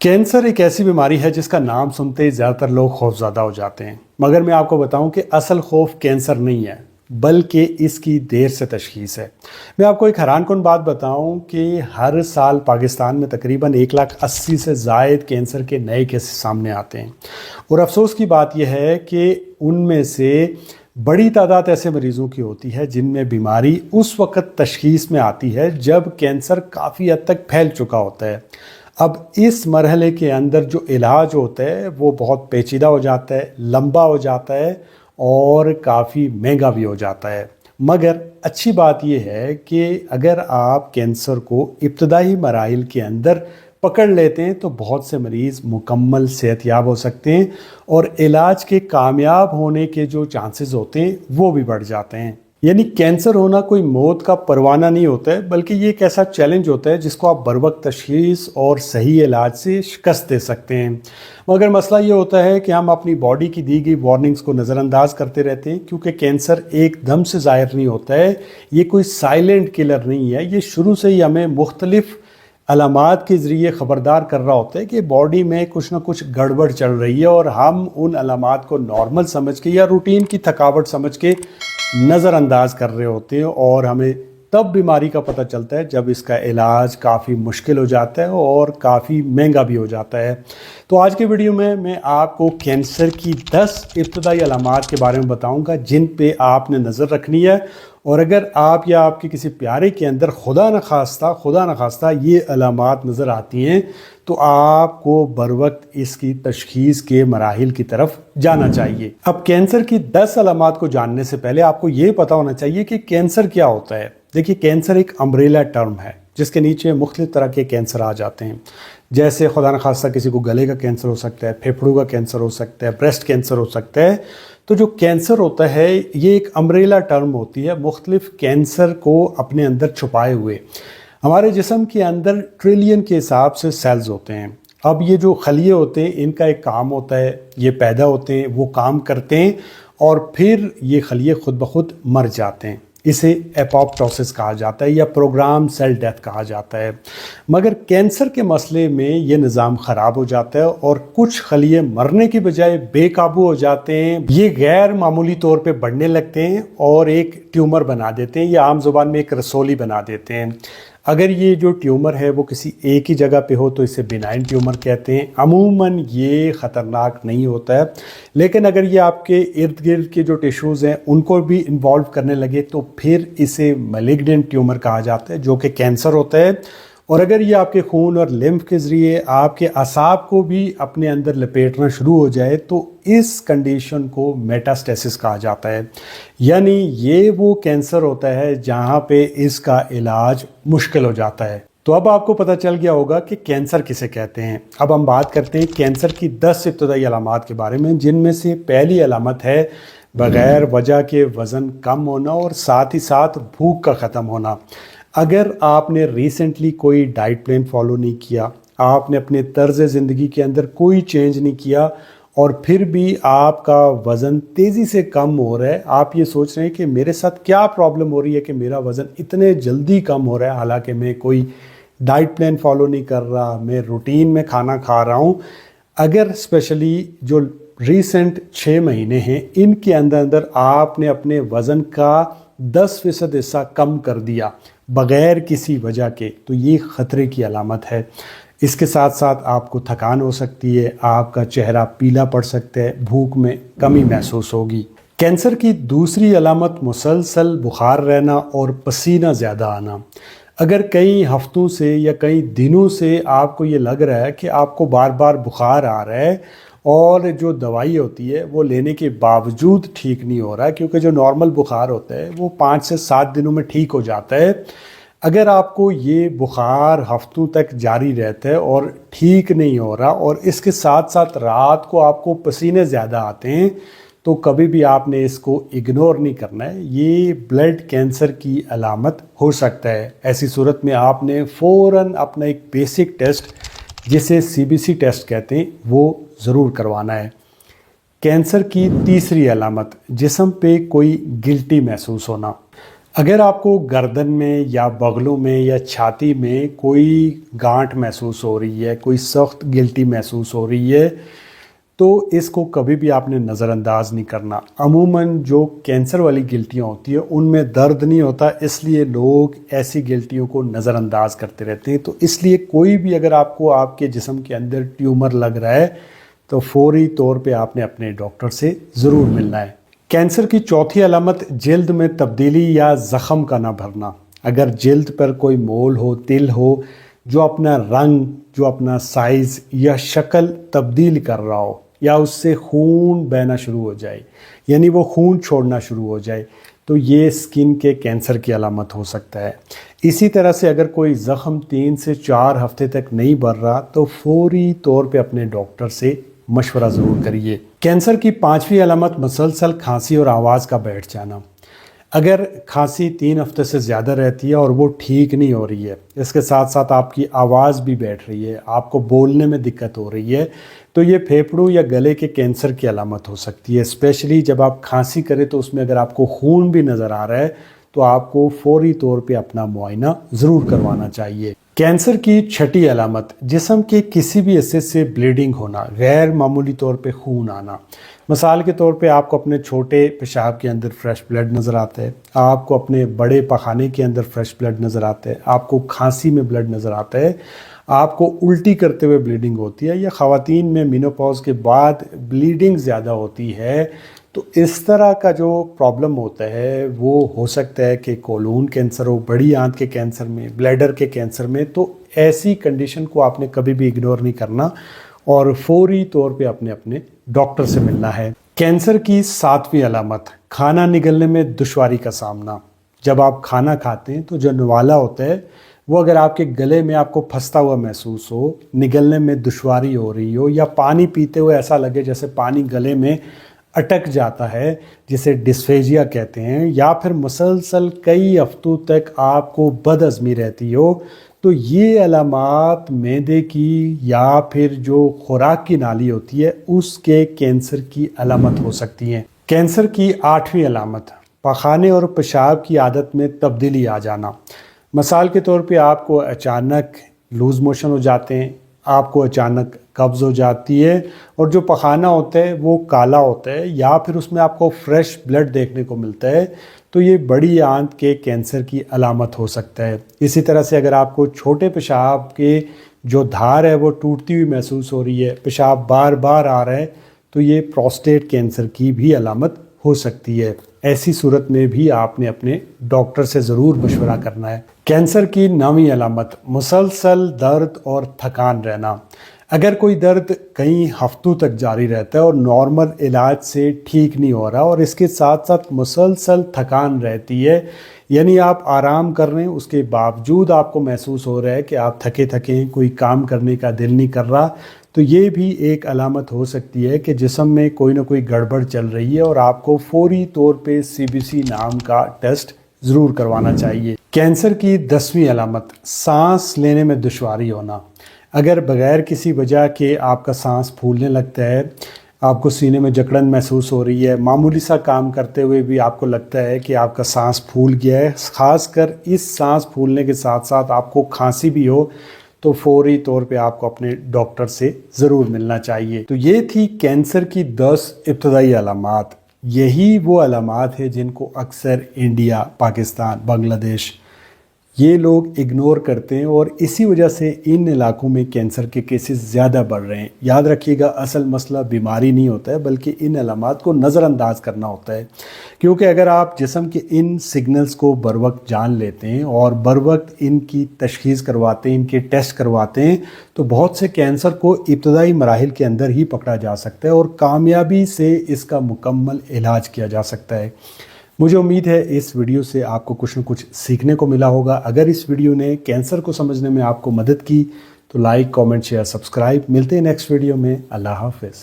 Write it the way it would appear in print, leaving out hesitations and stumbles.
Cancer एक ऐसी बीमारी है जिसका नाम सुनते ही ज़्यादातर लोग खौफज़दा हो जाते हैं, मगर मैं आपको बताऊं कि असल खौफ कैंसर नहीं है बल्कि इसकी देर से तशख़ीस है। मैं आपको एक हैरानकुन बात बताऊं कि हर साल पाकिस्तान में तकरीबन 1,80,000 से ज़ायद कैंसर के नए केसेस सामने आते हैं और अफसोस की बात यह है कि उनमें से बड़ी तादाद ऐसे मरीज़ों की होती है जिनमें बीमारी उस वक़्त तशख़ीस में आती है जब कैंसर काफ़ी हद तक फैल चुका होता है। अब इस मरहले के अंदर जो इलाज होता है वो बहुत पेचीदा हो जाता है, लंबा हो जाता है और काफ़ी महंगा भी हो जाता है। मगर अच्छी बात यह है कि अगर आप कैंसर को इब्तदाई मराइल के अंदर पकड़ लेते हैं तो बहुत से मरीज़ मुकम्मल सेहतयाब हो सकते हैं और इलाज के कामयाब होने के जो चांसेस होते हैं वो भी बढ़ जाते हैं। यानी कैंसर होना कोई मौत का परवाना नहीं होता है, बल्कि ये एक ऐसा चैलेंज होता है जिसको आप बरवक्त तशख़ीस और सही इलाज से शिकस्त दे सकते हैं। मगर मसला ये होता है कि हम अपनी बॉडी की दी गई वार्निंग्स को नज़रअंदाज करते रहते हैं, क्योंकि कैंसर एकदम से ज़ाहिर नहीं होता है। ये कोई साइलेंट किलर नहीं है, ये शुरू से ही हमें मुख्तलिफ अलामात के ज़रिए ख़बरदार कर रहा होता है कि बॉडी में कुछ ना कुछ गड़बड़ चल रही है और हम उन अलामात को नॉर्मल समझ के या रूटीन की थकावट समझ के नज़रअंदाज कर रहे होते हैं और हमें तब बीमारी का पता चलता है जब इसका इलाज काफ़ी मुश्किल हो जाता है और काफ़ी महंगा भी हो जाता है। तो आज के वीडियो में मैं आपको कैंसर की 10 इब्तदाई अलामात के बारे में बताऊंगा जिन पे आपने नज़र रखनी है, और अगर आप या आपके किसी प्यारे के अंदर खुदा न खास्ता ये अलामात नज़र आती हैं तो आपको बरवक्त इसकी तशख़ीस के मराहिल की तरफ जाना चाहिए। अब कैंसर की 10 अलामात को जानने से पहले आपको ये पता होना चाहिए कि कैंसर क्या होता है। देखिए, कैंसर एक अम्ब्रेला टर्म है जिसके नीचे मुख्तलिफ तरह के कैंसर आ जाते हैं। जैसे खुदा न खास्ता किसी को गले का कैंसर हो सकता है, फेफड़ों का कैंसर हो सकता है, ब्रेस्ट कैंसर हो सकता है। तो जो कैंसर होता है ये एक अम्ब्रेला टर्म होती है मुख्तलिफ कैंसर को अपने अंदर छुपाए हुए। हमारे जिस्म के अंदर ट्रिलियन के हिसाब से सेल्स होते हैं। अब ये जो खलिए होते हैं इनका एक काम होता है, ये पैदा होते हैं, वो काम करते हैं और फिर ये खलिए खुद ब खुद मर जाते हैं। इसे एपोप्टोसिस कहा जाता है या प्रोग्राम सेल डेथ कहा जाता है। मगर कैंसर के मसले में ये निज़ाम ख़राब हो जाता है और कुछ खलिए मरने की बजाय बेकाबू हो जाते हैं। ये गैर मामूली तौर पे बढ़ने लगते हैं और एक ट्यूमर बना देते हैं या आम ज़ुबान में एक रसोली बना देते हैं। अगर ये जो ट्यूमर है वो किसी एक ही जगह पे हो तो इसे बिनाइन ट्यूमर कहते हैं। अमूमन ये ख़तरनाक नहीं होता है, लेकिन अगर ये आपके इर्द गिर्द के जो टिश्यूज़ हैं उनको भी इन्वॉल्व करने लगे तो फिर इसे मैलिग्नेंट ट्यूमर कहा जाता है, जो कि कैंसर होता है। और अगर ये आपके खून और लिम्फ के ज़रिए आपके असाब को भी अपने अंदर लपेटना शुरू हो जाए तो इस कंडीशन को मेटास्टेसिस कहा जाता है। यानी ये वो कैंसर होता है जहाँ पे इसका इलाज मुश्किल हो जाता है। तो अब आपको पता चल गया होगा कि कैंसर किसे कहते हैं। अब हम बात करते हैं कैंसर की 10 इब्तदाई अलामात के बारे में, जिनमें से पहली अलामत है बग़ैर वजह के वज़न कम होना और साथ ही साथ भूख का ख़त्म होना। अगर आपने रिसेंटली कोई डाइट प्लान फॉलो नहीं किया, आपने अपने तर्ज़ ज़िंदगी के अंदर कोई चेंज नहीं किया और फिर भी आपका वज़न तेज़ी से कम हो रहा है, आप ये सोच रहे हैं कि मेरे साथ क्या प्रॉब्लम हो रही है कि मेरा वज़न इतने जल्दी कम हो रहा है, हालांकि मैं कोई डाइट प्लान फॉलो नहीं कर रहा, मैं रूटीन में खाना खा रहा हूँ। अगर स्पेशली जो रिसेंट 6 महीने हैं इनके अंदर आपने अपने वज़न का 10% हिस्सा कम कर दिया बग़ैर किसी वजह के, तो ये ख़तरे की अलामत है। इसके साथ साथ आपको थकान हो सकती है, आपका चेहरा पीला पड़ सकता है, भूख में कमी महसूस होगी। कैंसर की दूसरी अलामत मुसलसल बुखार रहना और पसीना ज़्यादा आना। अगर कई हफ्तों से या कई दिनों से आपको ये लग रहा है कि आपको बार बार बुखार आ रहा है और जो दवाई होती है वो लेने के बावजूद ठीक नहीं हो रहा है, क्योंकि जो नॉर्मल बुखार होता है वो 5 से 7 दिनों में ठीक हो जाता है। अगर आपको ये बुखार हफ्तों तक जारी रहता है और ठीक नहीं हो रहा और इसके साथ साथ रात को आपको पसीने ज़्यादा आते हैं तो कभी भी आपने इसको इग्नोर नहीं करना है। ये ब्लड कैंसर की अलामत हो सकता है। ऐसी सूरत में आपने फ़ौरन अपना एक बेसिक टेस्ट जिसे CBC टेस्ट कहते हैं वो ज़रूर करवाना है। कैंसर की तीसरी अलामत जिस्म पे कोई गिल्टी महसूस होना। اگر آپ کو گردن میں یا بغلوں میں یا چھاتی میں کوئی گانٹھ محسوس ہو رہی ہے، کوئی سخت گلٹی محسوس ہو رہی ہے، تو اس کو کبھی بھی آپ نے نظر انداز نہیں کرنا۔ عموماً جو کینسر والی گلٹیاں ہوتی ہیں ان میں درد نہیں ہوتا، اس لیے لوگ ایسی گلٹیوں کو نظر انداز کرتے رہتے ہیں۔ تو اس لیے کوئی بھی اگر آپ کو آپ کے جسم کے اندر ٹیومر لگ رہا ہے تو فوری طور پہ آپ نے اپنے ڈاکٹر سے ضرور ملنا ہے۔ کینسر کی چوتھی علامت جلد میں تبدیلی یا زخم کا نہ بھرنا۔ اگر جلد پر کوئی مول ہو، تل ہو جو اپنا رنگ، جو اپنا سائز یا شکل تبدیل کر رہا ہو، یا اس سے خون بہنا شروع ہو جائے، یعنی وہ خون چھوڑنا شروع ہو جائے، تو یہ سکن کے کینسر کی علامت ہو سکتا ہے۔ اسی طرح سے اگر کوئی زخم 3 سے 4 ہفتے تک نہیں بھر رہا تو فوری طور پہ اپنے ڈاکٹر سے مشورہ ضرور کریے۔ کینسر کی 5ویں علامت مسلسل کھانسی اور آواز کا بیٹھ جانا۔ اگر کھانسی 3 ہفتے سے زیادہ رہتی ہے اور وہ ٹھیک نہیں ہو رہی ہے، اس کے ساتھ ساتھ آپ کی آواز بھی بیٹھ رہی ہے، آپ کو بولنے میں دقت ہو رہی ہے، تو یہ پھیپھڑوں یا گلے کے کینسر کی علامت ہو سکتی ہے۔ اسپیشلی جب آپ کھانسی کریں تو اس میں اگر آپ کو خون بھی نظر آ رہا ہے تو آپ کو فوری طور پہ اپنا معائنہ ضرور کروانا چاہیے۔ کینسر کی 6ٹھی علامت جسم کے کسی بھی حصے سے بلیڈنگ ہونا، غیر معمولی طور پہ خون آنا۔ مثال کے طور پہ آپ کو اپنے چھوٹے پیشاب کے اندر فریش بلڈ نظر آتا ہے، آپ کو اپنے بڑے پخانے کے اندر فریش بلڈ نظر آتا ہے، آپ کو کھانسی میں بلڈ نظر آتا ہے، آپ کو الٹی کرتے ہوئے بلیڈنگ ہوتی ہے، یا خواتین میں مینوپاز کے بعد بلیڈنگ زیادہ ہوتی ہے، تو اس طرح کا جو پرابلم ہوتا ہے وہ ہو سکتا ہے کہ کولون کینسر ہو، بڑی آنت کے کینسر میں، بلیڈر کے کینسر میں۔ تو ایسی کنڈیشن کو آپ نے کبھی بھی اگنور نہیں کرنا اور فوری طور پہ اپنے ڈاکٹر سے ملنا ہے۔ کینسر کی 7ویں علامت کھانا نگلنے میں دشواری کا سامنا۔ جب آپ کھانا کھاتے ہیں تو جو نوالا ہوتا ہے وہ اگر آپ کے گلے میں آپ کو پھنستا ہوا محسوس ہو، نگلنے میں دشواری ہو رہی ہو، یا پانی پیتے ہوئے ایسا لگے جیسے پانی گلے میں اٹک جاتا ہے، جسے ڈسفیجیا کہتے ہیں، یا پھر مسلسل کئی ہفتوں تک آپ کو بد ہضمی رہتی ہو، تو یہ علامات معدے کی یا پھر جو خوراک کی نالی ہوتی ہے اس کے کینسر کی علامت ہو سکتی ہیں۔ کینسر کی 8ویں علامت پخانے اور پیشاب کی عادت میں تبدیلی آ جانا۔ مثال کے طور پہ آپ کو اچانک لوز موشن ہو جاتے ہیں، آپ کو اچانک قبض ہو جاتی ہے، اور جو پخانہ ہوتا ہے وہ کالا ہوتا ہے، یا پھر اس میں آپ کو فریش بلڈ دیکھنے کو ملتا ہے، تو یہ بڑی آنت کے کینسر کی علامت ہو سکتا ہے۔ اسی طرح سے اگر آپ کو چھوٹے پیشاب کے جو دھار ہے وہ ٹوٹتی ہوئی محسوس ہو رہی ہے، پیشاب بار بار آ رہا ہے، تو یہ پروسٹیٹ کینسر کی بھی علامت ہو سکتی ہے۔ ایسی صورت میں بھی آپ نے اپنے ڈاکٹر سے ضرور مشورہ کرنا ہے۔ کینسر کی 9ویں علامت مسلسل درد اور تھکان رہنا۔ اگر کوئی درد کئی ہفتوں تک جاری رہتا ہے اور نارمل علاج سے ٹھیک نہیں ہو رہا، اور اس کے ساتھ ساتھ مسلسل تھکان رہتی ہے، یعنی آپ آرام کر رہے ہیں اس کے باوجود آپ کو محسوس ہو رہا ہے کہ آپ تھکے ہیں، کوئی کام کرنے کا دل نہیں کر رہا، تو یہ بھی ایک علامت ہو سکتی ہے کہ جسم میں کوئی نہ کوئی گڑبڑ چل رہی ہے، اور آپ کو فوری طور پہ CBC نام کا ٹیسٹ ضرور کروانا چاہیے۔ کینسر کی 10ویں علامت سانس لینے میں دشواری ہونا۔ اگر بغیر کسی وجہ کے آپ کا سانس پھولنے لگتا ہے، آپ کو سینے میں جکڑن محسوس ہو رہی ہے، معمولی سا کام کرتے ہوئے بھی آپ کو لگتا ہے کہ آپ کا سانس پھول گیا ہے، خاص کر اس سانس پھولنے کے ساتھ ساتھ آپ کو کھانسی بھی ہو، تو فوری طور پہ آپ کو اپنے ڈاکٹر سے ضرور ملنا چاہیے۔ تو یہ تھی کینسر کی 10 ابتدائی علامات۔ یہی وہ علامات ہیں جن کو اکثر انڈیا، پاکستان، بنگلہ دیش یہ لوگ اگنور کرتے ہیں، اور اسی وجہ سے ان علاقوں میں کینسر کے کیسز زیادہ بڑھ رہے ہیں۔ یاد رکھیے گا، اصل مسئلہ بیماری نہیں ہوتا ہے بلکہ ان علامات کو نظر انداز کرنا ہوتا ہے، کیونکہ اگر آپ جسم کے ان سگنلز کو بر وقت جان لیتے ہیں اور بر وقت ان کی تشخیص کرواتے ہیں، ان کے ٹیسٹ کرواتے ہیں، تو بہت سے کینسر کو ابتدائی مراحل کے اندر ہی پکڑا جا سکتا ہے اور کامیابی سے اس کا مکمل علاج کیا جا سکتا ہے۔ مجھے امید ہے اس ویڈیو سے آپ کو کچھ نہ کچھ سیکھنے کو ملا ہوگا۔ اگر اس ویڈیو نے کینسر کو سمجھنے میں آپ کو مدد کی تو لائک، کامنٹ، شیئر، سبسکرائب۔ ملتے ہیں نیکسٹ ویڈیو میں۔ اللہ حافظ۔